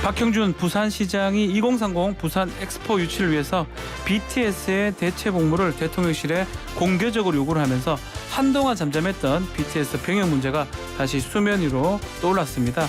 박형준 부산시장이 2030 부산 엑스포 유치를 위해서 BTS의 대체 복무를 대통령실에 공개적으로 요구를 하면서 한동안 잠잠했던 BTS 병역 문제가 다시 수면 위로 떠올랐습니다.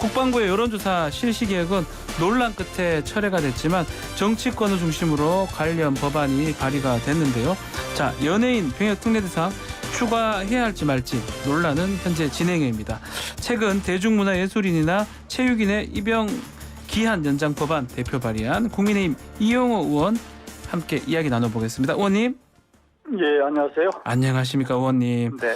국방부의 여론조사 실시 계획은 논란 끝에 철회가 됐지만 정치권을 중심으로 관련 법안이 발의가 됐는데요. 자, 연예인 병역 특례 대상 추가해야 할지 말지 논란은 현재 진행형입니다. 최근 대중문화예술인이나 체육인의 입영 기한 연장 법안 대표 발의한 국민의힘 이용호 의원 함께 이야기 나눠보겠습니다. 의원님. 예, 안녕하세요. 안녕하십니까, 의원님. 네.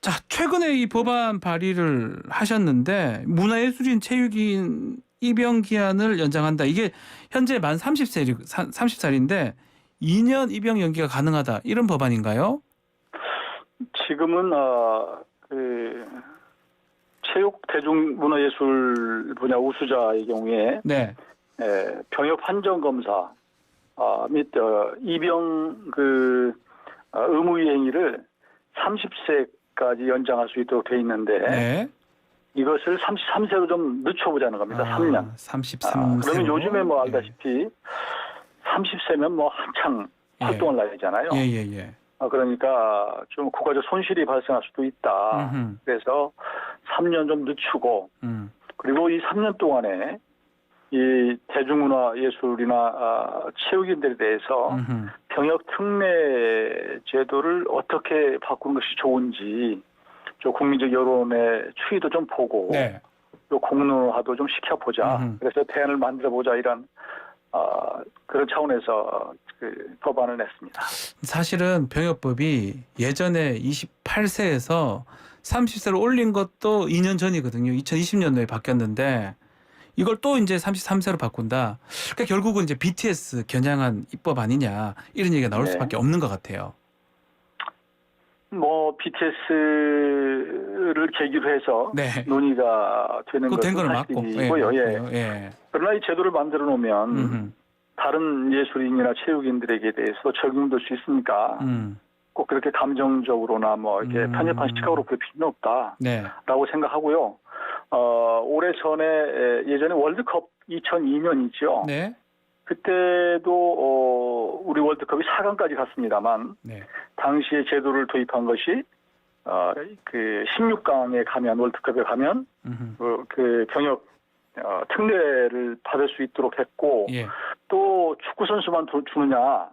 자, 최근에 이 법안 발의를 하셨는데 문화예술인 체육인 입영 기한을 연장한다. 이게 현재 만 30살인데 2년 입영 연기가 가능하다. 이런 법안인가요? 지금은 체육 대중문화예술 분야 우수자의 경우에 네. 병역 판정 검사 및 입영 의무 행위를 30세까지 연장할 수 있도록 돼 있는데 네. 이것을 33세로 좀 늦춰보자는 겁니다. 3년. 33세. 그러면 요즘에 뭐 알다시피 30세면 뭐 한창 활동을 나야 되잖아요. 예. 그러니까 좀 국가적 손실이 발생할 수도 있다. 그래서 3년 좀 늦추고 그리고 이 3년 동안에 이 대중문화예술이나 체육인들에 대해서 병역 특례 제도를 어떻게 바꾸는 것이 좋은지 좀 국민적 여론의 추이도 좀 보고 네. 또 공론화도 좀 시켜보자. 그래서 대안을 만들어보자 이런 그런 차원에서 그 법안을 냈습니다. 사실은 병역법이 예전에 28세에서 30세로 올린 것도 2년 전이거든요. 2020년도에 바뀌었는데 이걸 또 이제 33세로 바꾼다. 그러니까 결국은 이제 BTS 겨냥한 입법 아니냐 이런 얘기가 나올 수밖에 없는 것 같아요. 뭐 BTS를 계기로 해서 논의가 되는 것은 사실이고요. 예. 그러나 이 제도를 만들어 놓으면 다른 예술인이나 체육인들에게 대해서 적용될 수 있으니까 꼭 그렇게 감정적으로나 뭐 이렇게 편협한 시각으로 볼 필요는 없다라고 생각하고요. 오래 전에 예전에 월드컵 2002년이죠. 네. 그때도 우리 월드컵이 4강까지 갔습니다만 당시에 제도를 도입한 것이 그 16강에 가면 월드컵에 가면 그 병역 특례를 받을 수 있도록 했고 또 축구 선수만 주느냐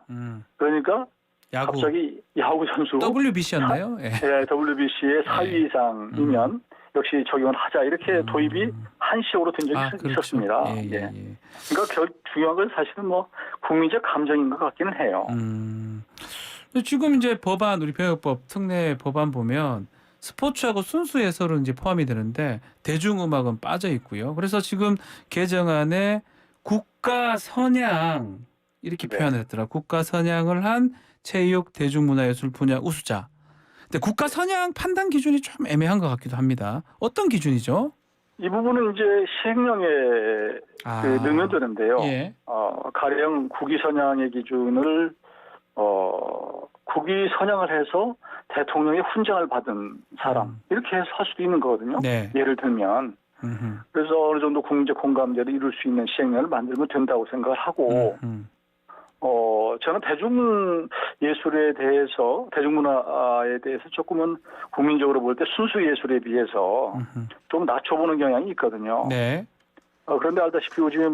그러니까 갑자기 야구 선수 WBC였나요? WBC의 4위 이상이면 역시 적용을 하자 이렇게 도입이 한시적으로 된 적이 있었습니다. 그러니까 중요한 건 사실은 뭐 국민적 감정인 것 같기는 해요. 지금 이제 법안 우리 병역법 특례 법안 보면 스포츠하고 순수 해설은 이제 포함이 되는데 대중음악은 빠져 있고요. 그래서 지금 개정안에 국가 선양 이렇게 표현을 했더라. 국가 선양을 한 체육 대중문화예술 분야 우수자. 근데 국가 선양 판단 기준이 좀 애매한 것 같기도 합니다. 어떤 기준이죠? 이 부분은 이제 시행령에 넣으면 되는데요. 가령 국위 선양의 기준을 국위 선양을 해서 대통령의 훈장을 받은 사람 이렇게 해서 할 수도 있는 거거든요. 예를 들면 그래서 어느 정도 국민적 공감대를 이룰 수 있는 시행령을 만들면 된다고 생각을 하고 저는 대중예술에 대해서 대중문화에 대해서 조금은 국민적으로 볼 때 순수 예술에 비해서 좀 낮춰보는 경향이 있거든요. 그런데 알다시피 요즘에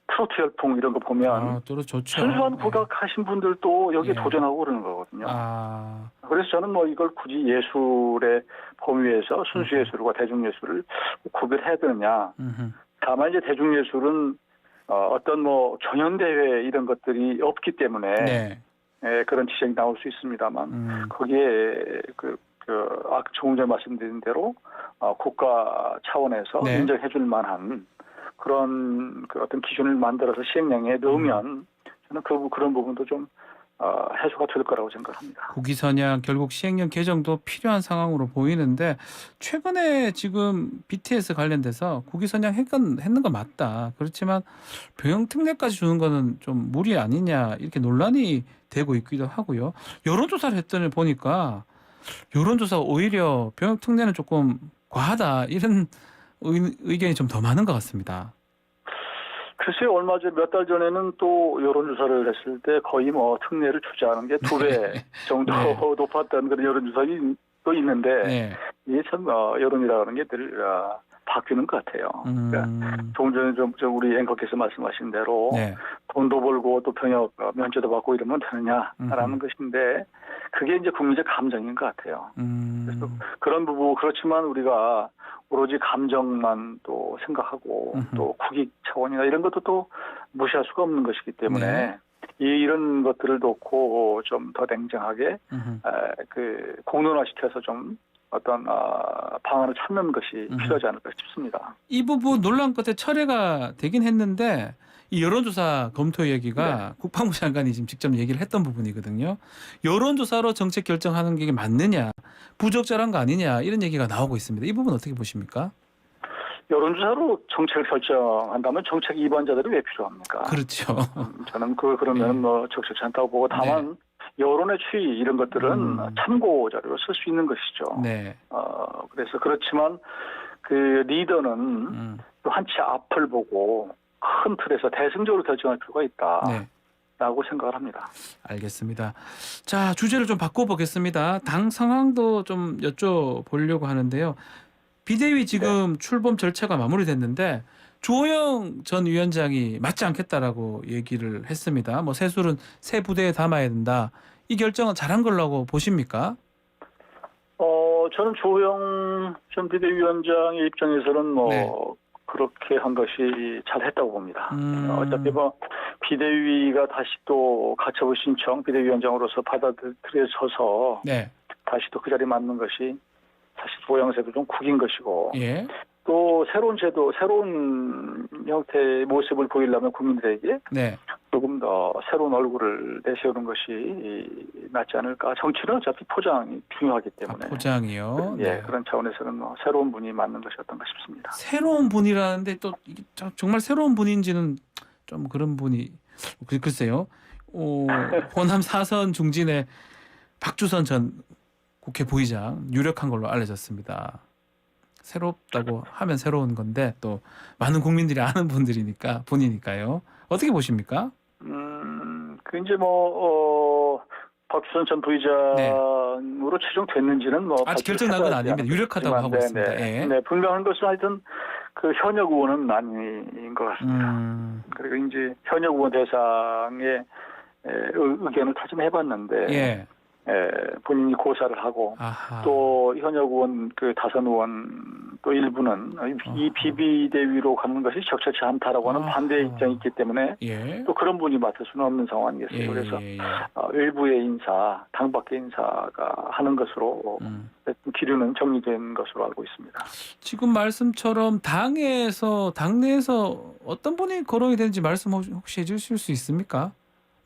트로트 열풍 이런 거 보면 순수한 국악하신 분들도 여기에 도전하고 그러는 거거든요. 그래서 저는 이걸 굳이 예술의 범위에서 순수 예술과 대중예술을 구별해야 되느냐. 다만 이제 대중예술은 어떤 경연대회 이런 것들이 없기 때문에 그런 지적이 나올 수 있습니다만 거기에 조금 전에 말씀드린 대로 국가 차원에서 인정해 줄 만한 그런 어떤 기준을 만들어서 시행령에 넣으면 저는 그런 부분도 좀 해소가 될 거라고 생각합니다. 국위선양 결국 시행령 개정도 필요한 상황으로 보이는데 최근에 지금 BTS 관련돼서 국위선양 했는 거 맞다. 그렇지만 병역 특례까지 주는 거는 좀 무리 아니냐 이렇게 논란이 되고 있기도 하고요. 여론조사를 했더니 보니까 여론조사가 오히려 병역 특례는 조금 과하다 이런 의견이 좀 더 많은 것 같습니다. 글쎄요, 얼마 전 몇 달 전에는 또 여론조사를 했을 때 거의 뭐 특례를 주저하는 게 2배 정도 네. 높았다는 그런 여론조사도 있는데 네. 이게 참 여론이라는 게 늘 바뀌는 것 같아요. 그러니까 조금 전에 좀 우리 앵커께서 말씀하신 대로 네. 돈도 벌고 또 병역 면제도 받고 이러면 되느냐라는 것인데 그게 이제 국민적 감정인 것 같아요. 그래서 그런 부분 그렇지만 우리가 오로지 감정만 또 생각하고 또 국익 차원이나 이런 것도 또 무시할 수가 없는 것이기 때문에 네. 이런 것들을 놓고 좀 더 냉정하게 그 공론화시켜서 좀 어떤 방안을 찾는 것이 필요하지 않을까 싶습니다. 이 부분 논란 끝에 철회가 되긴 했는데 이 여론조사 검토 얘기가 네. 국방부 장관이 지금 직접 얘기를 했던 부분이거든요. 여론조사로 정책 결정하는 게 맞느냐, 부적절한 거 아니냐 이런 얘기가 나오고 있습니다. 이 부분 어떻게 보십니까? 여론조사로 정책을 결정한다면 정책 위반자들이 왜 필요합니까? 그렇죠. 저는 그러면 뭐 적절치 않다고 보고 다만 여론의 추이 이런 것들은 참고 자료로 쓸 수 있는 것이죠. 네. 그래서 그렇지만 그 리더는 또 한 치 앞을 보고 큰 틀에서 대승적으로 결정할 필요가 있다라고 생각을 합니다. 알겠습니다. 자, 주제를 좀 바꿔보겠습니다. 당 상황도 좀 여쭤보려고 하는데요. 비대위 지금 출범 절차가 마무리됐는데 주호영 전 위원장이 맞지 않겠다라고 얘기를 했습니다. 뭐 새술은 새 부대에 담아야 된다. 이 결정은 잘한 걸로 보십니까? 저는 주호영 전 비대위원장의 입장에서는 뭐 그렇게 한 것이 잘했다고 봅니다. 어차피 뭐 비대위가 다시 또 가처분 신청 비대위원장으로서 받아들여져서 다시 또 그 자리에 맞는 것이 사실 모양새도 좀 국인 것이고 또 새로운 제도, 새로운 형태의 모습을 보이려면 국민들에게 조금 더 새로운 얼굴을 내세우는 것이 낫지 않을까. 정치는 어차피 포장이 중요하기 때문에. 포장이요? 그런 차원에서는 뭐 새로운 분이 맞는 것이 어떤가 싶습니다. 새로운 분이라는데 또 이게 정말 새로운 분인지는 좀 그런 분이 글쎄요. 호남 4선 중진의 박주선 전 국회 부의장 유력한 걸로 알려졌습니다. 새롭다고 하면 새로운 건데 또 많은 국민들이 아는 분이니까요. 어떻게 보십니까? 그 이제 박주선 전 부의장으로 최종됐는지는 뭐 아직 결정난 건 아닙니다. 유력하다고 하고 있습니다. 네, 분명한 것은 하여튼 그 현역 의원은 아닌 것 같습니다. 그리고 이제 현역 의원 대상의 의견을 다 좀 해봤는데. 본인이 고사를 하고 또 현역 의원 그 다선 의원 또 일부는 이 비비대위로 가는 것이 적절치 않다라고 하는 반대 입장이 있기 때문에 또 그런 분이 맡을 수는 없는 상황이겠어요. 그래서 외부의 인사, 당 밖의 인사가 하는 것으로 기류는 정리된 것으로 알고 있습니다. 지금 말씀처럼 당내에서 어떤 분이 거론이 되는지 말씀 혹시 해주실 수 있습니까?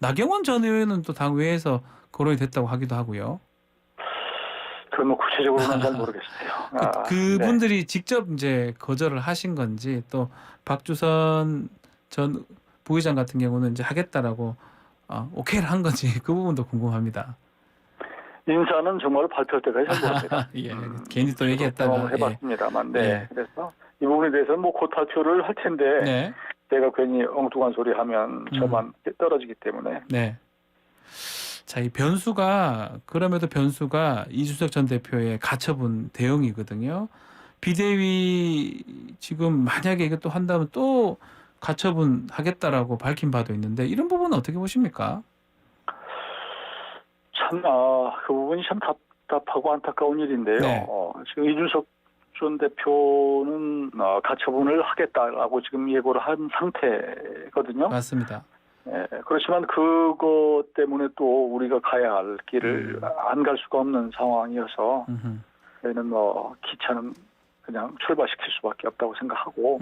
나경원 전 의원은 또 당외에서 거론이 됐다고 하기도 하고요. 그건 뭐 구체적으로는 잘 모르겠어요. 그분들이 직접 이제 거절을 하신 건지 또 박주선 전 부의장 같은 경우는 이제 하겠다라고 오케이를 한 건지 그 부분도 궁금합니다. 인사는 정말 발표할 때까지 잘 모릅니다. 괜히 또 얘기했다가 해봤습니다만, 그래서 이 부분에 대해서는 뭐 곧 발표를 할 텐데 제가 괜히 엉뚱한 소리 하면 저만 떨어지기 때문에. 자, 이 그럼에도 변수가 이준석 전 대표의 가처분 대응이거든요. 비대위 지금 만약에 이것도 한다면 또 가처분 하겠다라고 밝힌 바도 있는데 이런 부분은 어떻게 보십니까? 참, 그 부분이 참 답답하고 안타까운 일인데요. 지금 이준석 전 대표는 가처분을 하겠다라고 지금 예고를 한 상태거든요. 맞습니다. 그렇지만 그것 때문에 또 우리가 가야 할 길을 안 갈 수가 없는 상황이어서 저희는 뭐 기차는 그냥 출발시킬 수밖에 없다고 생각하고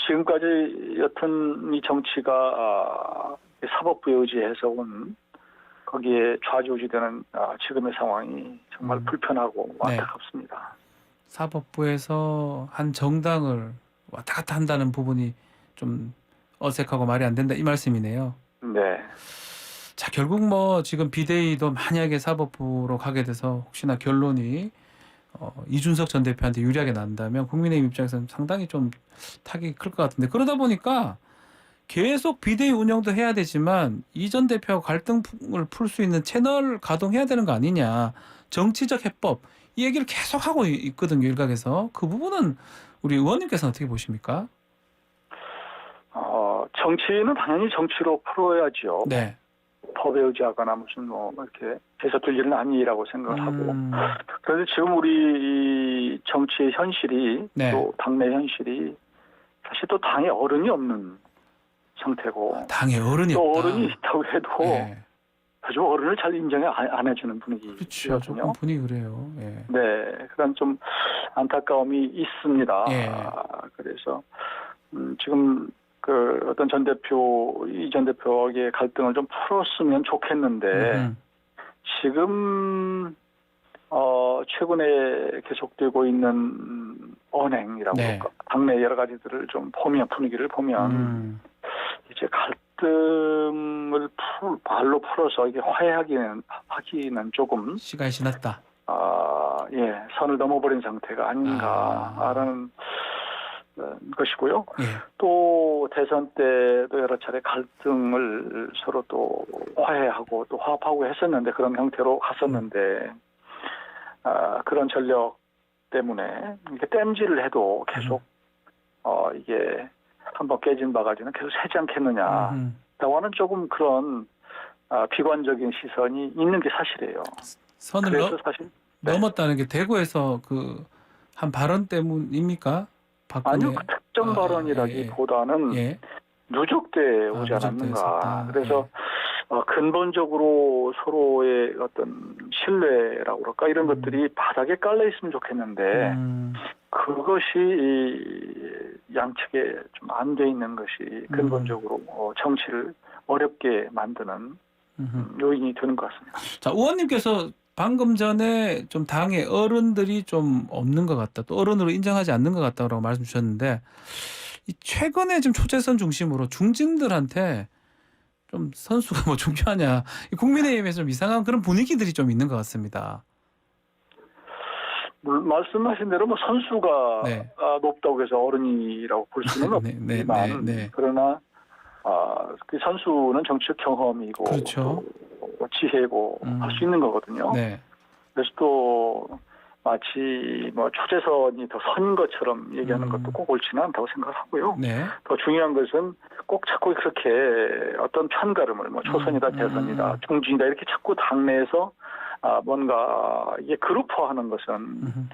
지금까지 여튼 이 정치가 사법부에 의지해서 온 거기에 좌지우지되는 지금의 상황이 정말 불편하고 안타깝습니다. 사법부에서 한 정당을 왔다 갔다 한다는 부분이 좀 어색하고 말이 안 된다 이 말씀이네요. 자, 결국 뭐 지금 비대위도 만약에 사법부로 가게 돼서 혹시나 결론이 이준석 전 대표한테 유리하게 난다면 국민의힘 입장에서는 상당히 좀 타격이 클 것 같은데 그러다 보니까 계속 비대위 운영도 해야 되지만 이 전 대표하고 갈등을 풀 수 있는 채널 가동해야 되는 거 아니냐. 정치적 해법 이 얘기를 계속 하고 있거든요. 일각에서. 그 부분은 우리 의원님께서는 어떻게 보십니까? 정치는 당연히 정치로 풀어야죠. 네. 법에 의지하거나 무슨 이렇게 해서 될 일은 아니라고 생각을 하고. 그런데 지금 우리 이 정치의 현실이 네. 또 당내 현실이 사실 또 당에 어른이 없는 상태고. 당에 어른이 또 없다. 어른이 있다고 해도 네. 아주 어른을 잘 인정을 안 해주는 분위기거든요. 그렇죠. 조금 분위기 그래요. 예. 네, 그런 좀 안타까움이 있습니다. 예. 그래서 지금 그 어떤 이 전 대표의 갈등을 좀 풀었으면 좋겠는데 지금 최근에 계속되고 있는 언행이라고 네. 할까? 당내 여러 가지들을 좀 보면 분위기를 보면 이제 갈등을 발로 풀어서 이게 하기는 조금 시간이 지났다. 예, 선을 넘어버린 상태가 아닌가라는 것이고요. 예. 또 대선 때도 여러 차례 갈등을 서로 또 화해하고 또 화합하고 했었는데 그런 형태로 갔었는데 그런 전력 때문에 이렇게 땜질을 해도 계속 이게 한번 깨진 바가지는 계속 새지 않겠느냐. 라고는 조금 그런 비관적인 시선이 있는 게 사실이에요. 선을 그래서 사실 넘었다는 게 대구에서 그 한 발언 때문입니까? 아니요, 그 특정 발언이라기보다는 누적돼 오지 않았는가. 그래서 근본적으로 서로의 어떤 신뢰라고 그럴까 이런 것들이 바닥에 깔려 있으면 좋겠는데 그것이 양측에 좀 안 돼 있는 것이 근본적으로 정치를 어렵게 만드는 요인이 되는 것 같습니다. 자, 의원님께서 방금 전에 좀 당의 어른들이 좀 없는 것 같다. 또 어른으로 인정하지 않는 것 같다고 말씀 주셨는데 최근에 지금 초재선 중심으로 중진들한테 좀 선수가 뭐 중요하냐. 국민의힘에서 좀 이상한 그런 분위기들이 좀 있는 것 같습니다. 말씀하신 대로 뭐 선수가 네. 높다고 해서 어른이라고 볼 수는 없지만 그러나 그 선수는 정치적 경험이고 그렇죠. 지혜고 할 수 있는 거거든요. 네. 그래서 또 마치 뭐 초재선이 더 선 것처럼 얘기하는 것도 꼭 옳지는 않다고 생각하고요. 네. 더 중요한 것은 꼭 자꾸 그렇게 어떤 편가름을 뭐 초선이다, 대선이다, 중진이다 이렇게 자꾸 당내에서 뭔가 이게 그룹화하는 것은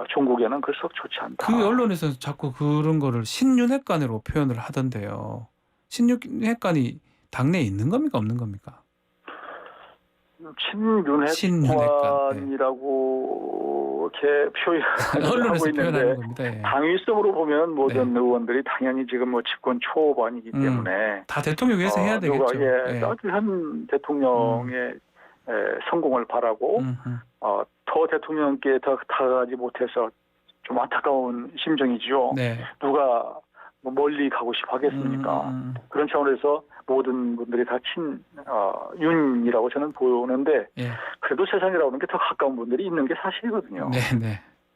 종국에는 썩 좋지 않다. 그 언론에서 자꾸 그런 거를 신윤핵관으로 표현을 하던데요. 신윤핵관이 당내에 있는 겁니까 없는 겁니까? 친윤핵관이라고 이렇게 표현하고 있는데 겁니다. 당위성으로 보면 모든 의원들이 당연히 지금 뭐 집권 초반이기 때문에 다 대통령 위해서 해야 되겠죠. 아주 현 대통령의 성공을 바라고 더 대통령께 더 다가가지 못해서 좀 안타까운 심정이지요. 네. 누가 뭐 멀리 가고 싶어 하겠습니까? 그런 차원에서 모든 분들이 다 윤이라고 저는 보는데 그래도 세상이라고 하는 게 더 가까운 분들이 있는 게 사실이거든요. 네.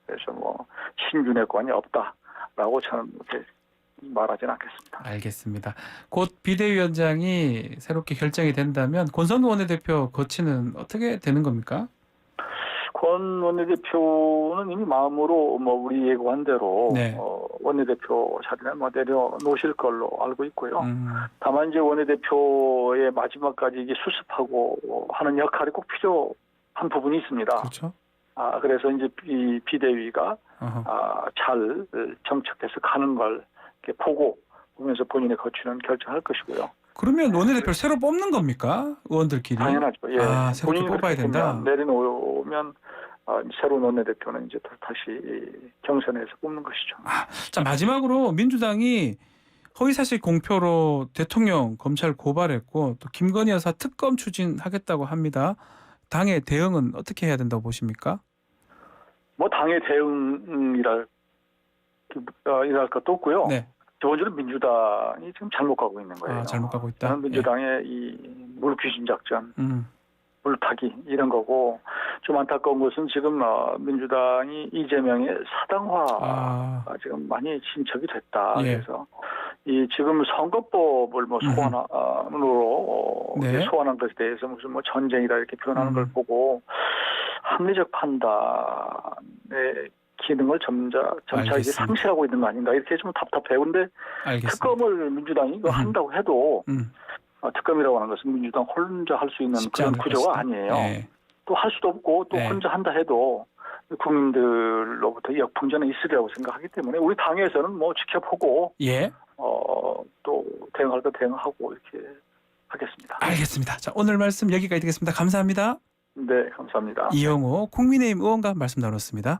그래서 뭐 신윤핵관이 없다라고 저는 말하지는 않겠습니다. 알겠습니다. 곧 비대위원장이 새롭게 결정이 된다면 권선우 원내대표 거치는 어떻게 되는 겁니까? 권 원내대표는 이미 마음으로 뭐 우리 예고한 대로 원내대표 자리는 뭐 내려놓으실 걸로 알고 있고요. 다만 이제 원내대표의 마지막까지 이게 수습하고 하는 역할이 꼭 필요한 부분이 있습니다. 그렇죠. 그래서 이제 이 비대위가 잘 정착돼서 가는 걸 이렇게 보면서 본인의 거취는 결정할 것이고요. 그러면 원내대표를 새로 뽑는 겁니까? 의원들끼리? 당연하죠. 새롭게 뽑아야 된다. 내려놓으면 새로운 원내대표는 이제 다시 경선에서 뽑는 것이죠. 자, 마지막으로 민주당이 허위사실 공표로 대통령 검찰 고발했고 또 김건희 여사 특검 추진하겠다고 합니다. 당의 대응은 어떻게 해야 된다고 보십니까? 뭐 당의 대응이랄 것도 없고요. 기본적으로 민주당이 지금 잘못 가고 있는 거예요. 잘못 가고 있다. 민주당의 이 물귀신 작전, 물타기 이런 거고 좀 안타까운 것은 지금 민주당이 이재명의 사당화가 지금 많이 진척이 됐다. 예. 그래서 이 지금 선거법을 뭐 소환으로 네. 소환한 것에 대해서 무슨 뭐 전쟁이다 이렇게 표현하는 걸 보고 합리적 판단의 기능을 점차 이게 상실하고 있는 거 아닌가 이렇게 좀 답답해요. 근데 특검을 민주당이 이거 한다고 해도 특검이라고 하는 것은 민주당 혼자 할 수 있는 그런 구조가 아니에요. 네. 또 할 수도 없고 또 혼자 한다 해도 국민들로부터 역풍전은 있으리라고 생각하기 때문에 우리 당에서는 뭐 지켜보고 또 대응할 거 대응하고 이렇게 하겠습니다. 알겠습니다. 자, 오늘 말씀 여기까지 듣겠습니다. 감사합니다. 네, 감사합니다. 이영호 국민의힘 의원과 말씀 나눴습니다.